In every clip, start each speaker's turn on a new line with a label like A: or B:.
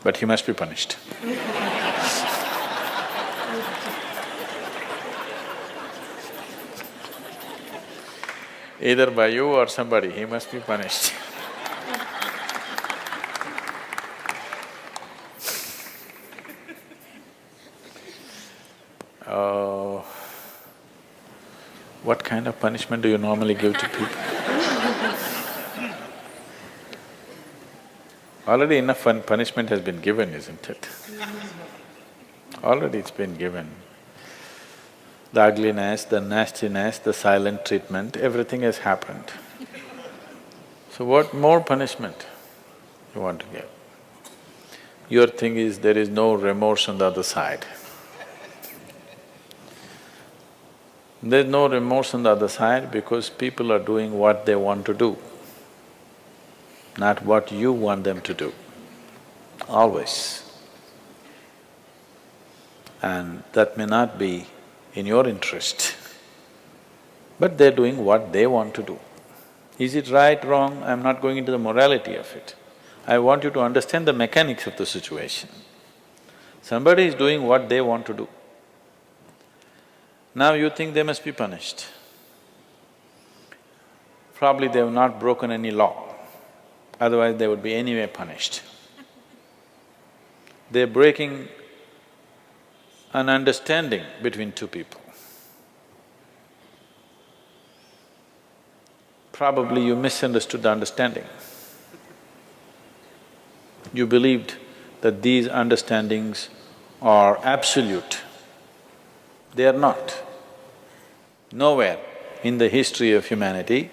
A: but he must be punished. Either by you or somebody, he must be punished. Oh, what kind of punishment do you normally give to people? Already enough punishment has been given, isn't it? Already it's been given. The ugliness, the nastiness, the silent treatment, everything has happened. So what more punishment you want to give? Your thing is there is no remorse on the other side. There's no remorse on the other side because people are doing what they want to do, not what you want them to do, always. And that may not be in your interest, but they're doing what they want to do. Is it right, wrong? I'm not going into the morality of it. I want you to understand the mechanics of the situation. Somebody is doing what they want to do. Now you think they must be punished. Probably they have not broken any law, otherwise they would be anyway punished. They're breaking an understanding between two people. Probably you misunderstood the understanding. You believed that these understandings are absolute. They are not. Nowhere in the history of humanity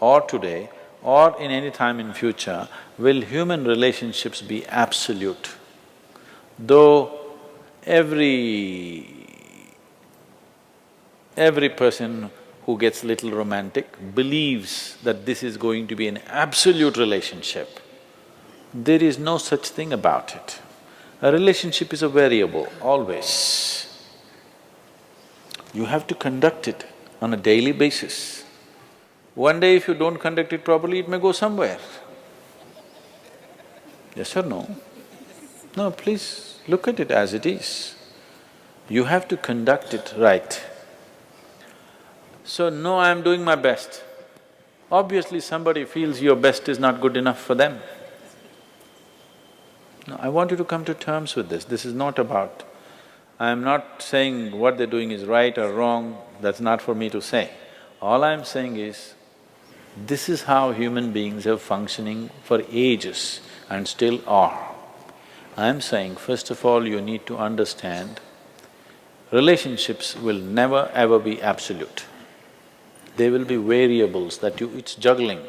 A: or today or in any time in future will human relationships be absolute. Though every person who gets little romantic believes that this is going to be an absolute relationship, there is no such thing about it. A relationship is a variable, always. You have to conduct it on a daily basis. One day if you don't conduct it properly, it may go somewhere. Yes or no? No, please look at it as it is. You have to conduct it right. So, no, I'm doing my best. Obviously somebody feels your best is not good enough for them. No, I want you to come to terms with this. This is not about… I'm not saying what they're doing is right or wrong, that's not for me to say. All I'm saying is, this is how human beings are functioning for ages and still are. I'm saying, first of all, you need to understand, relationships will never ever be absolute. There will be variables that it's juggling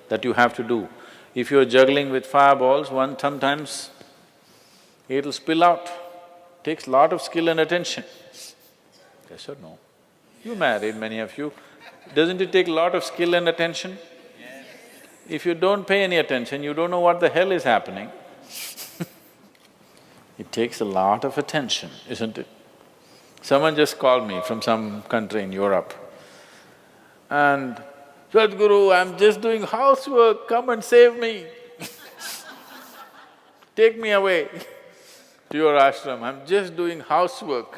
A: that you have to do. If you're juggling with fireballs, sometimes it'll spill out. Takes lot of skill and attention. Yes or no? You married, many of you. Doesn't it take a lot of skill and attention? If you don't pay any attention, you don't know what the hell is happening. It takes a lot of attention, isn't it? Someone just called me from some country in Europe and, "Sadhguru, I'm just doing housework, come and save me." Take me away to your ashram, I'm just doing housework.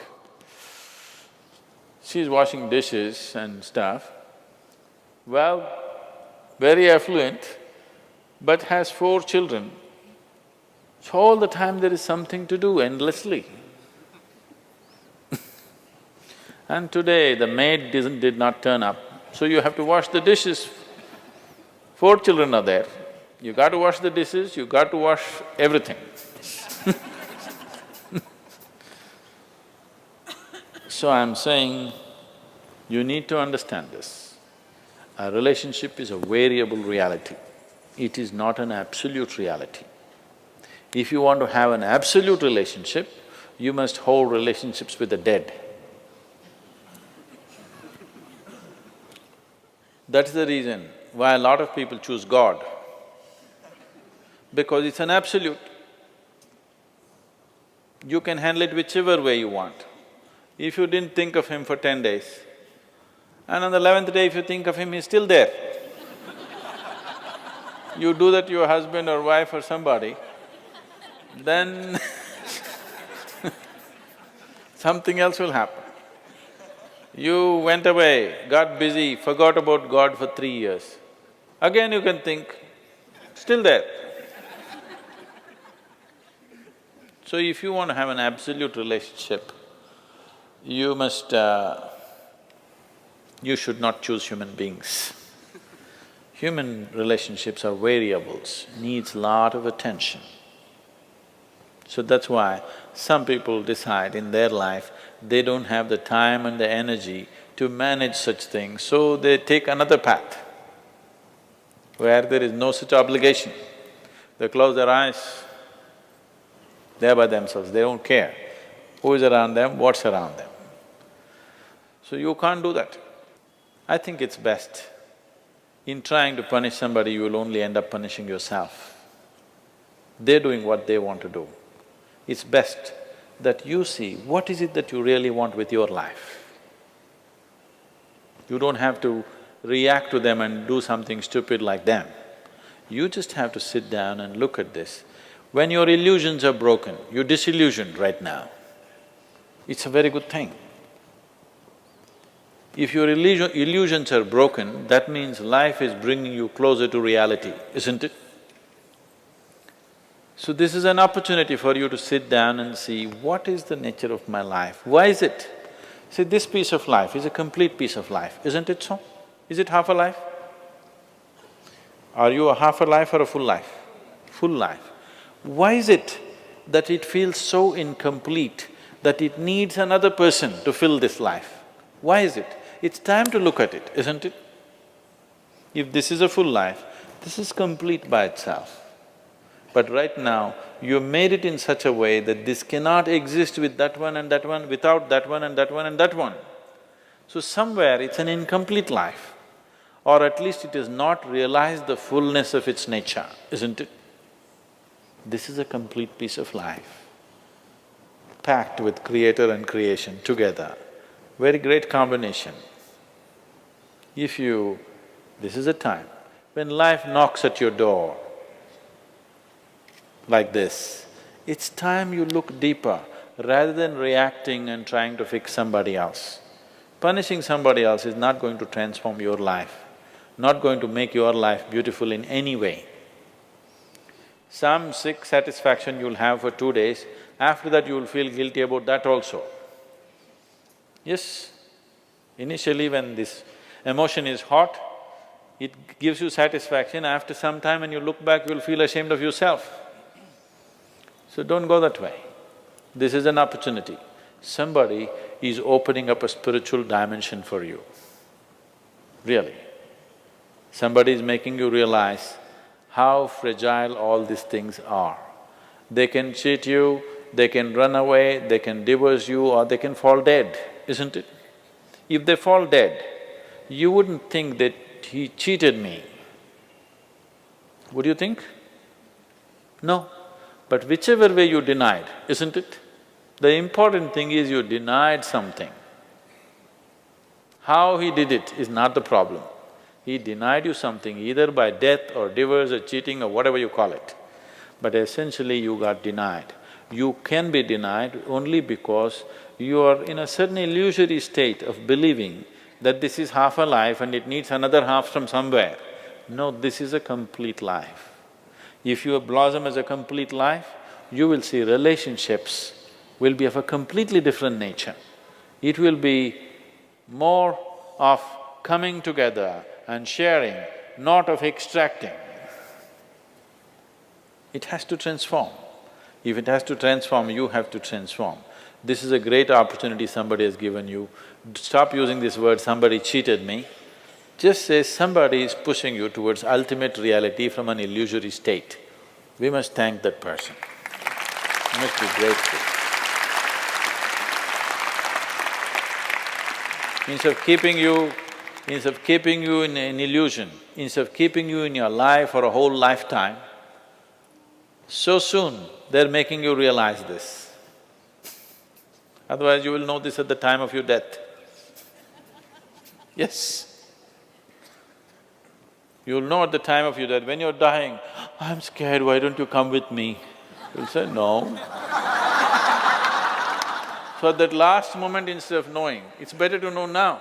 A: She's washing dishes and stuff. Well, very affluent, but has 4 children. So all the time there is something to do endlessly. And today the maid did not turn up, so you have to wash the dishes. 4 children are there, you got to wash the dishes, you got to wash everything. So I'm saying, you need to understand this. A relationship is a variable reality. It is not an absolute reality. If you want to have an absolute relationship, you must hold relationships with the dead. That's the reason why a lot of people choose God, because it's an absolute. You can handle it whichever way you want. If you didn't think of him for 10 days, and on the 11th day if you think of him, he's still there. You do that to your husband or wife or somebody, then something else will happen. You went away, got busy, forgot about God for 3 years. Again you can think, still there. So if you want to have an absolute relationship, you must… you should not choose human beings. Human relationships are variables, needs lot of attention. So that's why some people decide in their life they don't have the time and the energy to manage such things, so they take another path where there is no such obligation. They close their eyes, they're by themselves, they don't care who is around them, what's around them. So you can't do that. I think it's best, in trying to punish somebody, you will only end up punishing yourself. They're doing what they want to do. It's best that you see what is it that you really want with your life. You don't have to react to them and do something stupid like them. You just have to sit down and look at this. When your illusions are broken, you're disillusioned right now, it's a very good thing. If your illusions are broken, that means life is bringing you closer to reality, isn't it? So this is an opportunity for you to sit down and see, what is the nature of my life? Why is it? See, this piece of life is a complete piece of life, isn't it so? Is it half a life? Are you a half a life or a full life? Full life. Why is it that it feels so incomplete that it needs another person to fill this life? Why is it? It's time to look at it, isn't it? If this is a full life, this is complete by itself. But right now, you made it in such a way that this cannot exist with that one and that one, without that one and that one and that one. So somewhere it's an incomplete life, or at least it has not realized the fullness of its nature, isn't it? This is a complete piece of life, packed with creator and creation together. Very great combination. If you… this is a time when life knocks at your door like this, it's time you look deeper rather than reacting and trying to fix somebody else. Punishing somebody else is not going to transform your life, not going to make your life beautiful in any way. Some sick satisfaction you'll have for 2 days, after that you'll feel guilty about that also. Yes, initially when this emotion is hot, it gives you satisfaction, after some time when you look back, you'll feel ashamed of yourself. So don't go that way. This is an opportunity. Somebody is opening up a spiritual dimension for you, really. Somebody is making you realize how fragile all these things are. They can cheat you, they can run away, they can divorce you, or they can fall dead, isn't it? If they fall dead, you wouldn't think that he cheated me. Would you think? No. But whichever way you denied, isn't it? The important thing is you denied something. How he did it is not the problem. He denied you something either by death or divorce or cheating or whatever you call it. But essentially you got denied. You can be denied only because you are in a certain illusory state of believing that this is half a life and it needs another half from somewhere. No, this is a complete life. If you blossom as a complete life, you will see relationships will be of a completely different nature. It will be more of coming together and sharing, not of extracting. It has to transform. If it has to transform, you have to transform. This is a great opportunity somebody has given you. Stop using this word, somebody cheated me. Just say somebody is pushing you towards ultimate reality from an illusory state. We must thank that person. We must be grateful. Instead of keeping you in an illusion, instead of keeping you in your life for a whole lifetime, so soon they're making you realize this. Otherwise you will know this at the time of your death. Yes. You'll know at the time of your death, when you're dying, I'm scared, why don't you come with me? You'll say, no. So at that last moment, instead of knowing, it's better to know now.